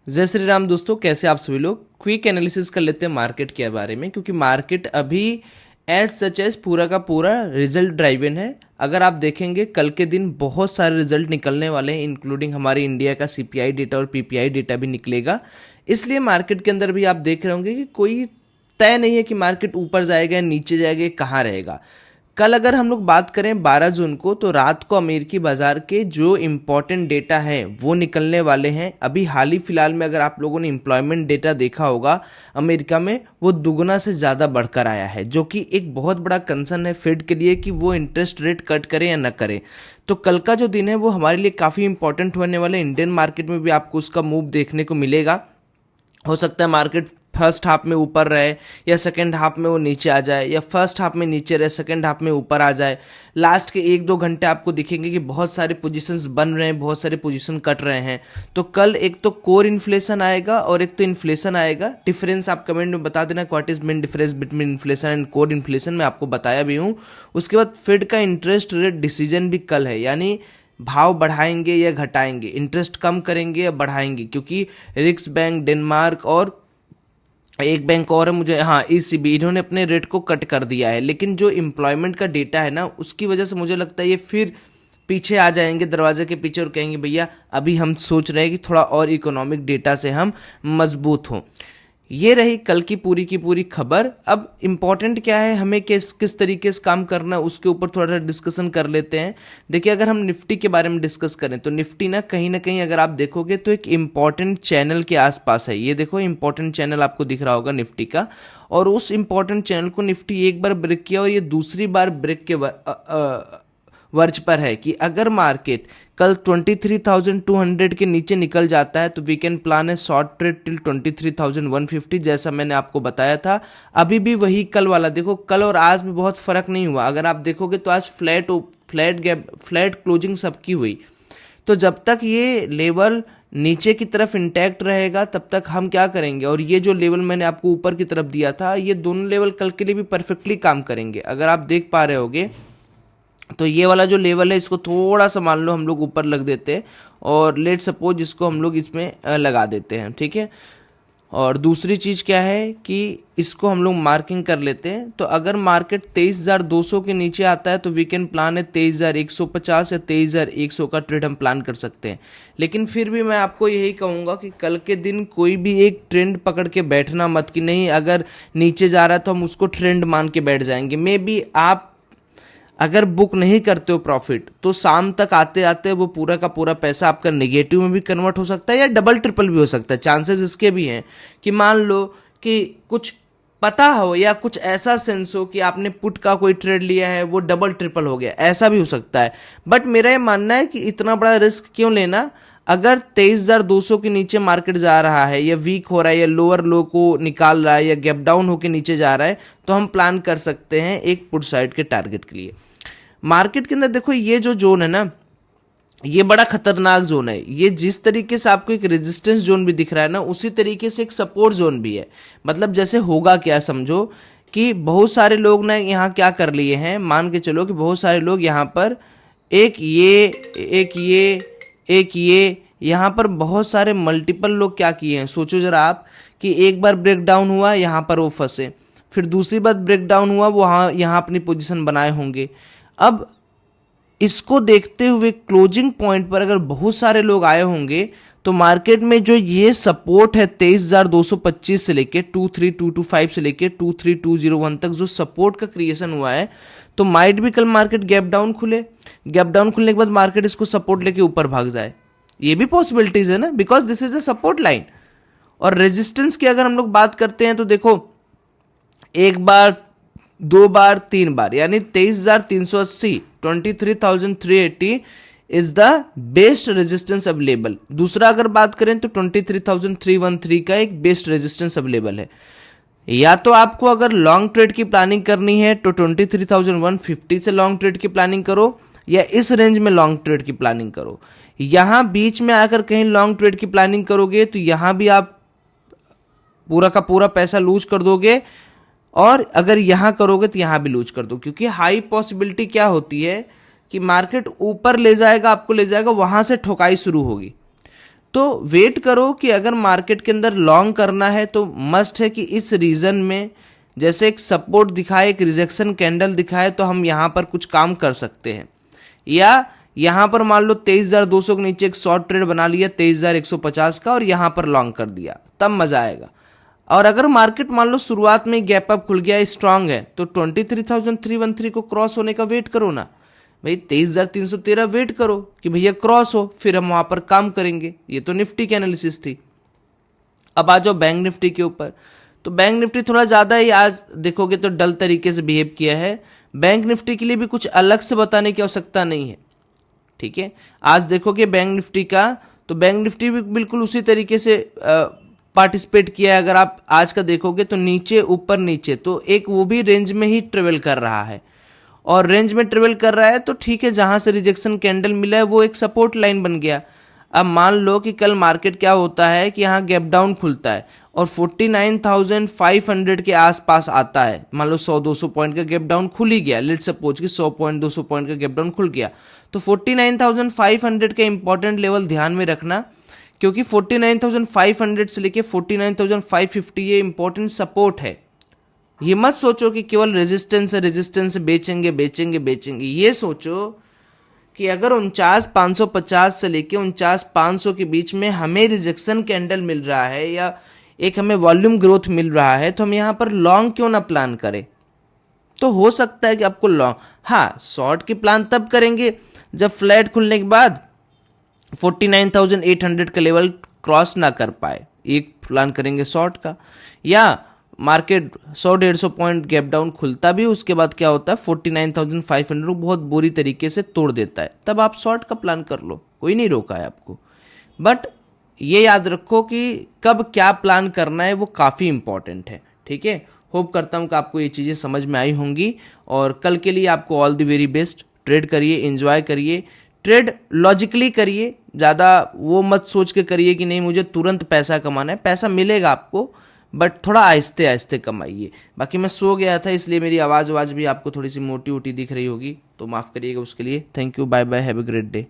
जय श्री राम दोस्तों, कैसे आप सभी लोग। क्विक एनालिसिस कर लेते हैं मार्केट के बारे में, क्योंकि मार्केट अभी एज सच एज पूरा का पूरा रिजल्ट ड्राइवन है। अगर आप देखेंगे कल के दिन बहुत सारे रिजल्ट निकलने वाले हैं, इंक्लूडिंग हमारे इंडिया का सीपीआई डेटा और पीपीआई डेटा भी निकलेगा। इसलिए मार्केट के अंदर भी आप देख रहे होंगे कि कोई तय नहीं है कि मार्केट ऊपर जाएगा नीचे जाएगा, कहाँ रहेगा। कल अगर हम लोग बात करें 12 जून को, तो रात को अमेरिकी बाजार के जो इम्पोर्टेंट डेटा हैं वो निकलने वाले हैं। अभी हाल ही फिलहाल में अगर आप लोगों ने एम्प्लॉयमेंट डेटा देखा होगा अमेरिका में, वो दुगना से ज़्यादा बढ़कर आया है, जो कि एक बहुत बड़ा कंसर्न है फेड के लिए कि वो इंटरेस्ट रेट कट करे या न करे। तो कल का जो दिन है वो हमारे लिए काफ़ी इंपॉर्टेंट होने वाला है। इंडियन मार्केट में भी आपको उसका मूव देखने को मिलेगा। हो सकता है मार्केट फर्स्ट हाफ में ऊपर रहे या सेकंड हाफ में वो नीचे आ जाए, या फर्स्ट हाफ में नीचे रहे सेकंड हाफ में ऊपर आ जाए। लास्ट के 1-2 घंटे आपको दिखेंगे कि बहुत सारे पोजीशंस बन रहे हैं, बहुत सारे पोजीशन कट रहे हैं। तो कल एक तो कोर इन्फ्लेशन आएगा और एक तो इन्फ्लेशन आएगा। डिफरेंस आप कमेंट में बता देना, what is main difference between inflation and core inflation, मैं आपको बताया भी हूँ। उसके बाद फेड का इंटरेस्ट रेट डिसीजन भी कल है, यानी भाव बढ़ाएंगे या घटाएंगे, इंटरेस्ट कम करेंगे या बढ़ाएंगे। क्योंकि रिक्स बैंक, डेनमार्क और एक बैंक और है मुझे, हाँ ईसीबी, इन्होंने अपने रेट को कट कर दिया है। लेकिन जो एम्प्लॉयमेंट का डेटा है ना, उसकी वजह से मुझे लगता है ये फिर पीछे आ जाएंगे दरवाजे के पीछे और कहेंगे भैया अभी हम सोच रहे हैं कि थोड़ा और इकोनॉमिक डेटा से हम मजबूत हों। ये रही कल की पूरी खबर। अब इम्पॉर्टेंट क्या है, हमें किस तरीके से काम करना है, उसके ऊपर थोड़ा सा डिस्कशन कर लेते हैं। देखिए, अगर हम निफ्टी के बारे में डिस्कस करें तो निफ्टी ना कहीं अगर आप देखोगे तो एक इम्पॉर्टेंट चैनल के आसपास है। ये देखो इम्पॉर्टेंट चैनल आपको दिख रहा होगा निफ्टी का, और उस इम्पॉर्टेंट चैनल को निफ्टी एक बार ब्रेक किया और ये दूसरी बार ब्रेक के वर्ज पर है कि अगर मार्केट कल 23,200 के नीचे निकल जाता है तो we can plan a short trade till 23,150, जैसा मैंने आपको बताया था। अभी भी वही कल वाला, देखो कल और आज में बहुत फर्क नहीं हुआ। अगर आप देखोगे तो आज फ्लैट क्लोजिंग सबकी हुई। तो जब तक ये लेवल नीचे की तरफ इंटैक्ट रहेगा तब तक हम क्या करेंगे, और ये जो लेवल मैंने आपको ऊपर की तरफ दिया था, ये दोनों लेवल कल के लिए भी परफेक्टली काम करेंगे। अगर आप देख पा रहे होगे तो ये वाला जो लेवल है इसको थोड़ा सा मान लो हम लोग ऊपर लग देते हैं, और लेट सपोज इसको हम लोग इसमें लगा देते हैं, ठीक है। और दूसरी चीज़ क्या है कि इसको हम लोग मार्किंग कर लेते हैं। तो अगर मार्केट 23,200 के नीचे आता है तो वी कैन प्लान है 23,150 या 23,100 का ट्रेड हम प्लान कर सकते हैं। लेकिन फिर भी मैं आपको यही कहूँगा कि कल के दिन कोई भी एक ट्रेंड पकड़ के बैठना मत, कि नहीं अगर नीचे जा रहा है तो हम उसको ट्रेंड मान के बैठ जाएंगे। मे बी आप अगर बुक नहीं करते हो प्रॉफिट तो शाम तक आते आते वो पूरा का पूरा पैसा आपका नेगेटिव में भी कन्वर्ट हो सकता है या डबल ट्रिपल भी हो सकता है। चांसेस इसके भी हैं कि मान लो कि कुछ पता हो या कुछ ऐसा सेंस हो कि आपने पुट का कोई ट्रेड लिया है वो डबल ट्रिपल हो गया, ऐसा भी हो सकता है। बट मेरा ये मानना है कि इतना बड़ा रिस्क क्यों लेना। अगर 23,200 के नीचे मार्केट जा रहा है या वीक हो रहा है या लोअर लो को निकाल रहा है या गैप डाउन होकर नीचे जा रहा है, तो हम प्लान कर सकते हैं एक पुट साइड के टारगेट के लिए। मार्केट के अंदर देखो ये जो जोन है ना, ये बड़ा खतरनाक जोन है। ये जिस तरीके से आपको एक रेजिस्टेंस जोन भी दिख रहा है ना, उसी तरीके से एक सपोर्ट जोन भी है। मतलब जैसे होगा क्या, समझो कि बहुत सारे लोग ना यहाँ क्या कर लिए हैं, मान के चलो कि बहुत सारे लोग यहाँ पर एक ये यहाँ पर बहुत सारे मल्टीपल लोग क्या किए हैं। सोचो जरा आप कि एक बार ब्रेक डाउन हुआ, यहाँ पर वो फंसे, फिर दूसरी बार ब्रेक डाउन हुआ, वो यहाँ अपनी पोजीशन बनाए होंगे। अब इसको देखते हुए क्लोजिंग पॉइंट पर अगर बहुत सारे लोग आए होंगे तो मार्केट में जो ये सपोर्ट है 23,225 से लेके 23,225 से लेके 23,201 तक जो सपोर्ट का क्रिएशन हुआ है, तो माइट भी कल मार्केट गैप डाउन खुले, गैप डाउन खुलने के बाद मार्केट इसको सपोर्ट लेके ऊपर भाग जाए। ये भी पॉसिबिलिटीज है ना, because this is a support line. और रेजिस्टेंस की अगर हम लोग बात करते हैं तो देखो एक बार, 2 बार, 3 बार, यानी 23,380, 23,380 is the best resistance available. दूसरा अगर बात करें तो 23,313 का एक बेस्ट रेजिस्टेंस अवेलेबल है। या तो आपको अगर लॉन्ग ट्रेड की प्लानिंग करनी है तो 23,150 से लॉन्ग ट्रेड की प्लानिंग करो, या इस रेंज में लॉन्ग ट्रेड की प्लानिंग करो। यहां बीच में आकर कहीं लॉन्ग ट्रेड की प्लानिंग करोगे तो यहां भी आप पूरा का पूरा पैसा लूज कर दोगे, और अगर यहां करोगे तो यहां भी लूज कर दो। क्योंकि हाई पॉसिबिलिटी क्या होती है कि मार्केट ऊपर ले जाएगा, आपको ले जाएगा, वहां से ठोकाई शुरू होगी। तो वेट करो कि अगर मार्केट के अंदर लॉन्ग करना है तो मस्ट है कि इस रीजन में जैसे एक सपोर्ट दिखाए, एक रिजेक्शन कैंडल दिखाए, तो हम यहाँ पर कुछ काम कर सकते हैं। या यहाँ पर मान लो 23,200 के नीचे एक शॉर्ट ट्रेड बना लिया 23,150 का और यहाँ पर लॉन्ग कर दिया, तब मजा आएगा। और अगर मार्केट मान लो शुरुआत में गैप अप खुल गया, स्ट्रांग है, तो 23,313 को क्रॉस होने का वेट करो ना भाई। 23,313 वेट करो कि भैया क्रॉस हो, फिर हम वहां पर काम करेंगे। ये तो निफ्टी की एनालिसिस थी। अब आ जाओ बैंक निफ्टी के ऊपर। तो बैंक निफ्टी थोड़ा ज्यादा ही आज देखोगे तो डल तरीके से बिहेव किया है। बैंक निफ्टी के लिए भी कुछ अलग से बताने की आवश्यकता नहीं है, ठीक है। आज देखोगे बैंक निफ्टी का, तो बैंक निफ्टी भी बिल्कुल उसी तरीके से पार्टिसिपेट किया है। अगर आप आज का देखोगे तो नीचे ऊपर नीचे, तो एक वो भी रेंज में ही ट्रेवल कर रहा है। और रेंज में ट्रेवल कर रहा है तो ठीक है, जहां से रिजेक्शन कैंडल मिला है वो एक सपोर्ट लाइन बन गया। अब मान लो कि कल मार्केट क्या होता है कि यहाँ गैप डाउन खुलता है और 49,500 के आसपास आता है। मान लो 100-200 पॉइंट का गैप डाउन खुल ही गया, लेट्स सपोज कि 100 पॉइंट 200 पॉइंट का गैप डाउन खुल गया, तो 49,500 का इंपॉर्टेंट लेवल ध्यान में रखना, क्योंकि 49,500 से लेके 49,550 ये इंपॉर्टेंट सपोर्ट है। ये मत सोचो कि केवल रेजिस्टेंस है, रेजिस्टेंस से बेचेंगे बेचेंगे बेचेंगे। ये सोचो कि अगर 49,550 से लेके 49,500 के बीच में हमें रिजेक्शन कैंडल मिल रहा है या एक हमें वॉल्यूम ग्रोथ मिल रहा है, तो हम यहां पर लॉन्ग क्यों ना प्लान करें। तो हो सकता है कि आपको लॉन्ग, हाँ शॉर्ट की प्लान तब करेंगे जब फ्लैट खुलने के बाद 49,800 का लेवल क्रॉस ना कर पाए, एक प्लान करेंगे शॉर्ट का। या मार्केट 100-150 पॉइंट गैप डाउन खुलता भी, उसके बाद क्या होता है 49,500 को बहुत बुरी तरीके से तोड़ देता है, तब आप शॉर्ट का प्लान कर लो, कोई नहीं रोका है आपको। बट ये याद रखो कि कब क्या प्लान करना है वो काफ़ी इंपॉर्टेंट है, ठीक है। होप करता हूँ कि आपको ये चीज़ें समझ में आई होंगी और कल के लिए आपको all the very best. Trade करिए, एंजॉय करिए, ट्रेड लॉजिकली करिए, ज़्यादा वो मत सोच के करिए कि नहीं मुझे तुरंत पैसा कमाना है। पैसा मिलेगा आपको, बट थोड़ा आहिस्ते आहिस्ते कमाइए। बाकी मैं सो गया था इसलिए मेरी आवाज़ भी आपको थोड़ी सी मोटी वोटी दिख रही होगी, तो माफ़ करिएगा उसके लिए। Thank you, bye bye, have a great day.